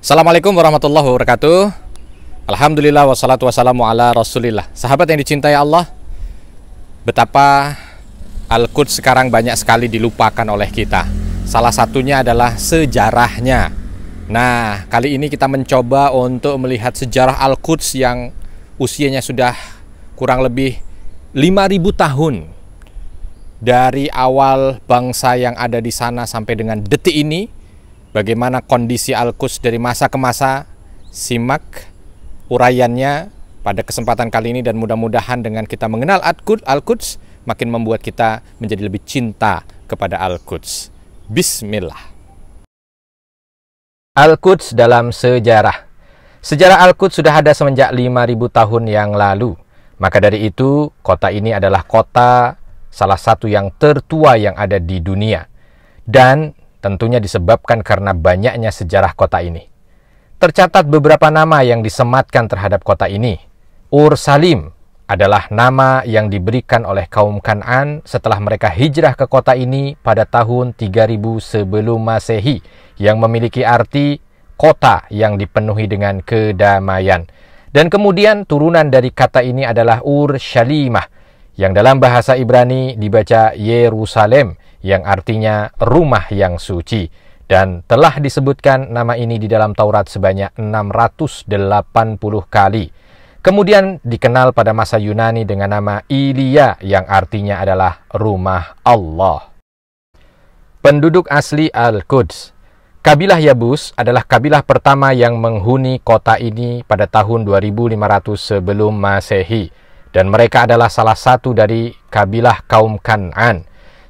Assalamualaikum warahmatullahi wabarakatuh. Alhamdulillah wassalatu wassalamu ala rasulillah. Sahabat yang dicintai Allah, betapa Al-Quds sekarang banyak sekali dilupakan oleh kita. Salah satunya adalah sejarahnya. Nah, kali ini kita mencoba untuk melihat sejarah Al-Quds yang usianya sudah kurang lebih 5.000 tahun. Dari awal bangsa yang ada di sana sampai dengan detik ini, bagaimana kondisi Al-Quds dari masa ke masa. Simak uraiannya pada kesempatan kali ini, dan mudah-mudahan dengan kita mengenal Al-Quds makin membuat kita menjadi lebih cinta kepada Al-Quds. Bismillah. Al-Quds dalam sejarah. Sejarah Al-Quds sudah ada semenjak 5.000 tahun yang lalu. Maka dari itu, kota ini adalah kota salah satu yang tertua yang ada di dunia. Dan tentunya disebabkan karena banyaknya sejarah kota ini. Tercatat beberapa nama yang disematkan terhadap kota ini. Ur-Salim adalah nama yang diberikan oleh kaum Kan'an setelah mereka hijrah ke kota ini pada tahun 3000 sebelum Masehi, yang memiliki arti kota yang dipenuhi dengan kedamaian. Dan kemudian turunan dari kata ini adalah Ur-Shalimah, yang dalam bahasa Ibrani dibaca Yerusalem, yang artinya rumah yang suci. Dan telah disebutkan nama ini di dalam Taurat sebanyak 680 kali. Kemudian dikenal pada masa Yunani dengan nama Ilia, yang artinya adalah rumah Allah. Penduduk asli Al-Quds. Kabilah Yabus adalah kabilah pertama yang menghuni kota ini pada tahun 2500 sebelum Masehi. Dan mereka adalah salah satu dari kabilah kaum Kan'an.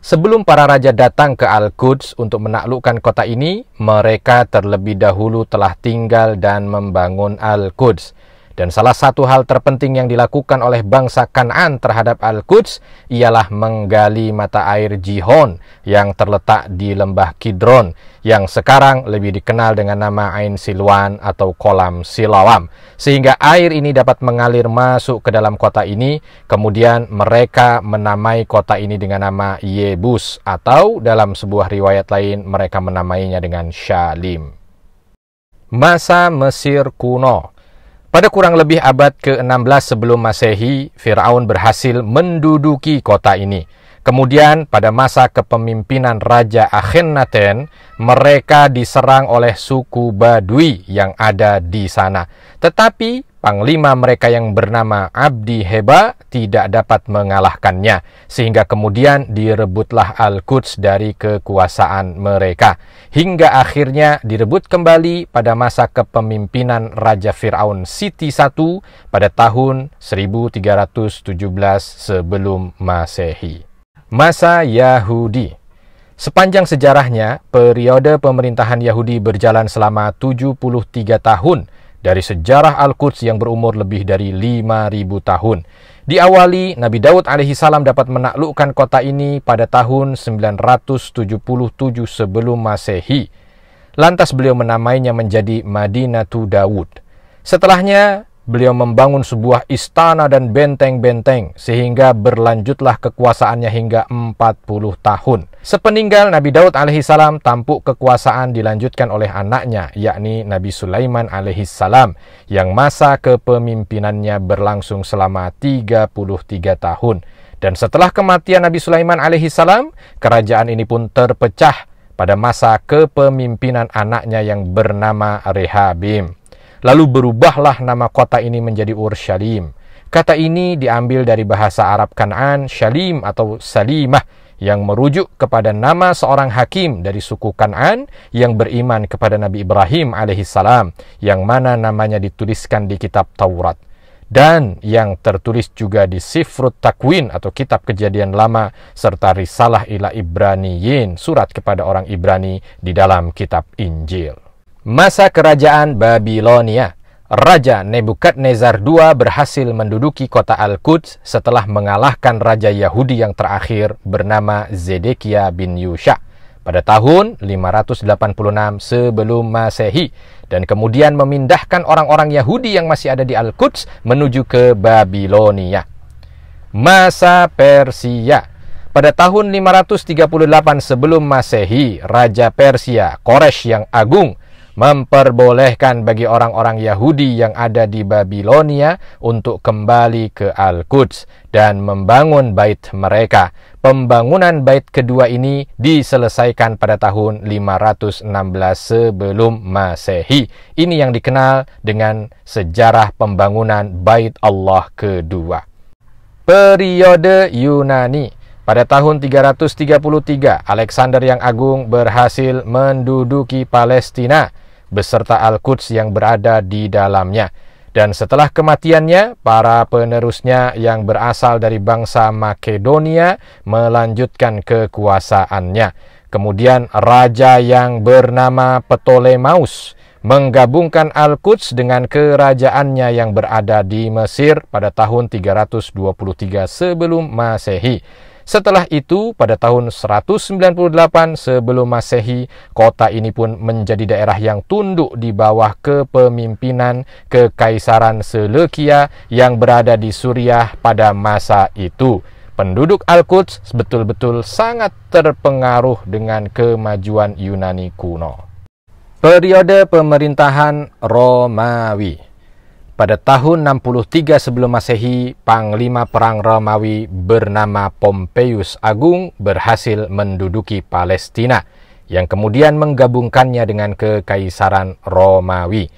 Sebelum para raja datang ke Al-Quds untuk menaklukkan kota ini, mereka terlebih dahulu telah tinggal dan membangun Al-Quds. Dan salah satu hal terpenting yang dilakukan oleh bangsa Kan'an terhadap Al-Quds ialah menggali mata air Gihon yang terletak di lembah Kidron, yang sekarang lebih dikenal dengan nama Ain Silwan atau Kolam Silawam. Sehingga air ini dapat mengalir masuk ke dalam kota ini. Kemudian mereka menamai kota ini dengan nama Yebus, atau dalam sebuah riwayat lain mereka menamainya dengan Shalim. Masa Mesir kuno. Pada kurang lebih abad ke-16 sebelum Masehi, Fir'aun berhasil menduduki kota ini. Kemudian pada masa kepemimpinan Raja Akhenaten, mereka diserang oleh suku Badui yang ada di sana. Tetapi panglima mereka yang bernama Abdi Heba tidak dapat mengalahkannya, sehingga kemudian direbutlah Al-Quds dari kekuasaan mereka. Hingga akhirnya direbut kembali pada masa kepemimpinan Raja Fir'aun Siti I pada tahun 1317 sebelum Masehi. Masa Yahudi. Sepanjang sejarahnya, periode pemerintahan Yahudi berjalan selama 73 tahun dari sejarah Al-Quds yang berumur lebih dari 5.000 tahun. Diawali, Nabi Daud alaihissalam dapat menaklukkan kota ini pada tahun 977 sebelum Masehi. Lantas beliau menamainya menjadi Madinatu Daud. Setelahnya, beliau membangun sebuah istana dan benteng-benteng, sehingga berlanjutlah kekuasaannya hingga 40 tahun. Sepeninggal Nabi Daud alaihissalam, tampuk kekuasaan dilanjutkan oleh anaknya, yakni Nabi Sulaiman alaihissalam, yang masa kepemimpinannya berlangsung selama 33 tahun. Dan setelah kematian Nabi Sulaiman alaihissalam, kerajaan ini pun terpecah pada masa kepemimpinan anaknya yang bernama Rehabim. Lalu berubahlah nama kota ini menjadi Ur-Shalim. Kata ini diambil dari bahasa Arab Kan'an, Shalim atau Salimah, yang merujuk kepada nama seorang hakim dari suku Kan'an yang beriman kepada Nabi Ibrahim alaihissalam, yang mana namanya dituliskan di kitab Taurat. Dan yang tertulis juga di Sifrut Takwin atau kitab Kejadian Lama, serta Risalah ila Ibraniyin, surat kepada orang Ibrani di dalam kitab Injil. Masa kerajaan Babilonia. Raja Nebukadnezar II berhasil menduduki kota Al-Quds setelah mengalahkan raja Yahudi yang terakhir bernama Zedekia bin Yusha pada tahun 586 sebelum Masehi, dan kemudian memindahkan orang-orang Yahudi yang masih ada di Al-Quds menuju ke Babilonia. Masa Persia. Pada tahun 538 sebelum Masehi, Raja Persia, Koresh yang agung, memperbolehkan bagi orang-orang Yahudi yang ada di Babilonia untuk kembali ke Al-Quds dan membangun bait mereka. Pembangunan bait kedua ini diselesaikan pada tahun 516 sebelum Masehi. Ini yang dikenal dengan sejarah pembangunan bait Allah kedua. Periode Yunani. Pada tahun 333, Alexander yang Agung berhasil menduduki Palestina beserta Al-Quds yang berada di dalamnya. Dan setelah kematiannya, para penerusnya yang berasal dari bangsa Makedonia melanjutkan kekuasaannya. Kemudian raja yang bernama Ptolemeus menggabungkan Al-Quds dengan kerajaannya yang berada di Mesir pada tahun 323 sebelum Masehi. Setelah itu, pada tahun 198 sebelum Masehi, kota ini pun menjadi daerah yang tunduk di bawah kepemimpinan Kekaisaran Seleukia yang berada di Suriah pada masa itu. Penduduk Al-Quds betul-betul sangat terpengaruh dengan kemajuan Yunani kuno. Periode pemerintahan Romawi. Pada tahun 63 sebelum Masehi, Panglima Perang Romawi bernama Pompeius Agung berhasil menduduki Palestina, yang kemudian menggabungkannya dengan Kekaisaran Romawi.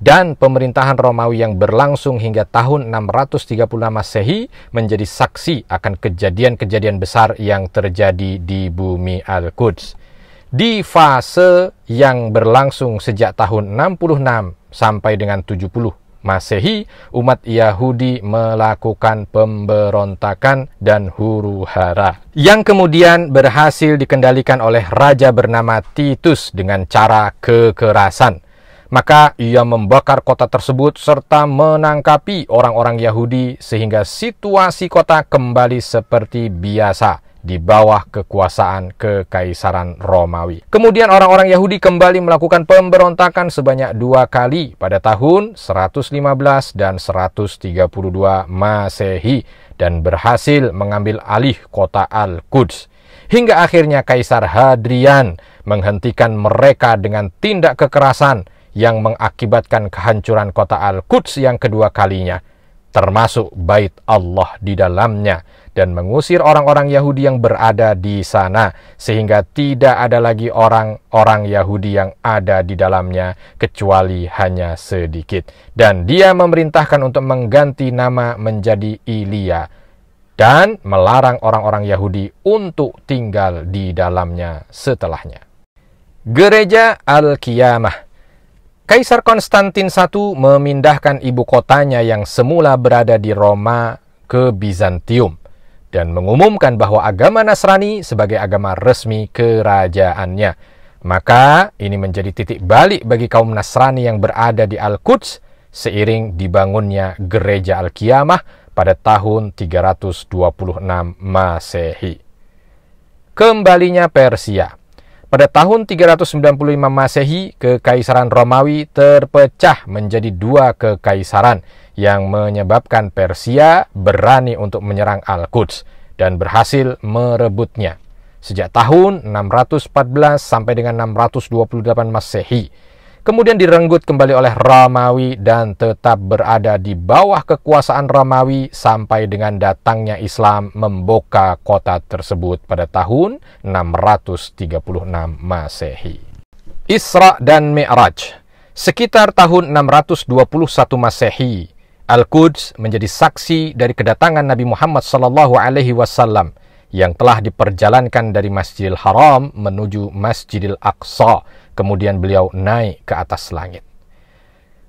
Dan pemerintahan Romawi yang berlangsung hingga tahun 636 Masehi menjadi saksi akan kejadian-kejadian besar yang terjadi di bumi Al-Quds. Di fase yang berlangsung sejak tahun 66 sampai dengan 70 Masehi, umat Yahudi melakukan pemberontakan dan huru-hara yang kemudian berhasil dikendalikan oleh raja bernama Titus dengan cara kekerasan. Maka ia membakar kota tersebut serta menangkapi orang-orang Yahudi sehingga situasi kota kembali seperti biasa di bawah kekuasaan Kekaisaran Romawi. Kemudian orang-orang Yahudi kembali melakukan pemberontakan sebanyak 2 kali pada tahun 115 dan 132 Masehi dan berhasil mengambil alih kota Al-Quds. Hingga akhirnya Kaisar Hadrian menghentikan mereka dengan tindak kekerasan yang mengakibatkan kehancuran kota Al-Quds yang kedua kalinya, termasuk bait Allah di dalamnya, dan mengusir orang-orang Yahudi yang berada di sana, sehingga tidak ada lagi orang-orang Yahudi yang ada di dalamnya, kecuali hanya sedikit. Dan dia memerintahkan untuk mengganti nama menjadi Ilia, dan melarang orang-orang Yahudi untuk tinggal di dalamnya setelahnya. Gereja Al-Qiyamah. Kaisar Konstantin I memindahkan ibu kotanya yang semula berada di Roma ke Bizantium dan mengumumkan bahwa agama Nasrani sebagai agama resmi kerajaannya. Maka ini menjadi titik balik bagi kaum Nasrani yang berada di Al-Quds seiring dibangunnya Gereja Al-Qiyamah pada tahun 326 Masehi. Kembalinya Persia. Pada tahun 395 Masehi, Kekaisaran Romawi terpecah menjadi 2 kekaisaran yang menyebabkan Persia berani untuk menyerang Al-Quds dan berhasil merebutnya. Sejak tahun 614 sampai dengan 628 Masehi, kemudian direnggut kembali oleh Romawi dan tetap berada di bawah kekuasaan Romawi sampai dengan datangnya Islam membuka kota tersebut pada tahun 636 Masehi. Isra dan Mi'raj. Sekitar tahun 621 Masehi, Al-Quds menjadi saksi dari kedatangan Nabi Muhammad SAW yang telah diperjalankan dari Masjidil Haram menuju Masjidil Aqsa. Kemudian beliau naik ke atas langit.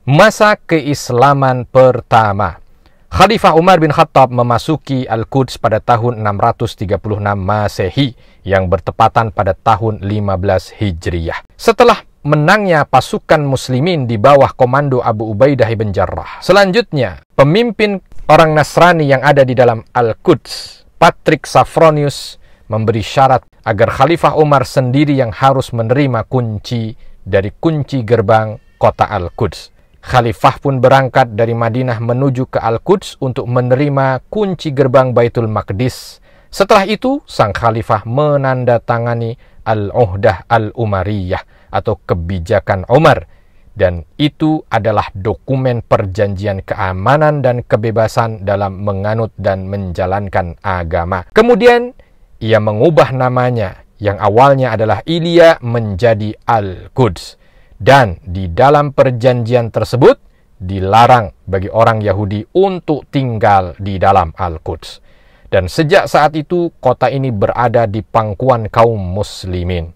Masa keislaman pertama. Khalifah Umar bin Khattab memasuki Al-Quds pada tahun 636 Masehi yang bertepatan pada tahun 15 Hijriyah. Setelah menangnya pasukan muslimin di bawah komando Abu Ubaidah ibn Jarrah. Selanjutnya, pemimpin orang Nasrani yang ada di dalam Al-Quds, Patrick Sophronius, memberi syarat agar Khalifah Umar sendiri yang harus menerima kunci dari kunci gerbang kota Al-Quds. Khalifah pun berangkat dari Madinah menuju ke Al-Quds untuk menerima kunci gerbang Baitul Maqdis. Setelah itu, sang Khalifah menandatangani Al-Uhdah Al-Umariyah atau kebijakan Umar, dan itu adalah dokumen perjanjian keamanan dan kebebasan dalam menganut dan menjalankan agama. Kemudian ia mengubah namanya yang awalnya adalah Ilya menjadi Al-Quds, dan di dalam perjanjian tersebut dilarang bagi orang Yahudi untuk tinggal di dalam Al-Quds. Dan sejak saat itu kota ini berada di pangkuan kaum muslimin.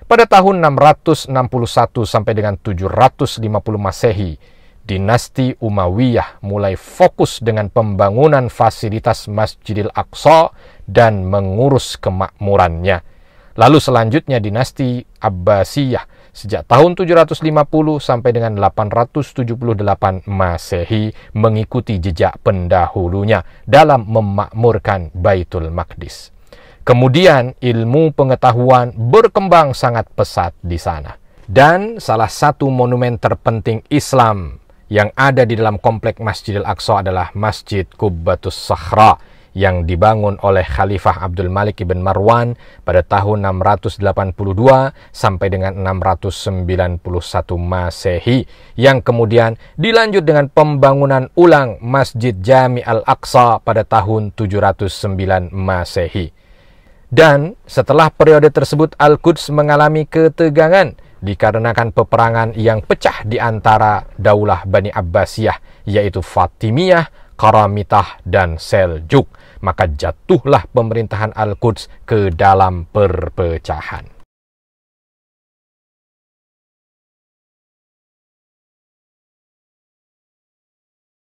Pada tahun 661 sampai dengan 750 Masehi, dinasti Umayyah mulai fokus dengan pembangunan fasilitas Masjidil Aqsa dan mengurus kemakmurannya. Lalu selanjutnya dinasti Abbasiyah sejak tahun 750 sampai dengan 878 Masehi mengikuti jejak pendahulunya dalam memakmurkan Baitul Maqdis. Kemudian ilmu pengetahuan berkembang sangat pesat di sana. Dan salah satu monumen terpenting Islam yang ada di dalam komplek Masjidil Aqsa adalah Masjid Qubbatus Sakhra yang dibangun oleh Khalifah Abdul Malik ibn Marwan pada tahun 682 sampai dengan 691 Masehi, yang kemudian dilanjut dengan pembangunan ulang Masjid Jami Al-Aqsa pada tahun 709 Masehi. Dan setelah periode tersebut Al-Quds mengalami ketegangan dikarenakan peperangan yang pecah di antara daulah Bani Abbasiyah, yaitu Fatimiyah, Karamitah, dan Seljuk. Maka jatuhlah pemerintahan Al-Quds ke dalam perpecahan.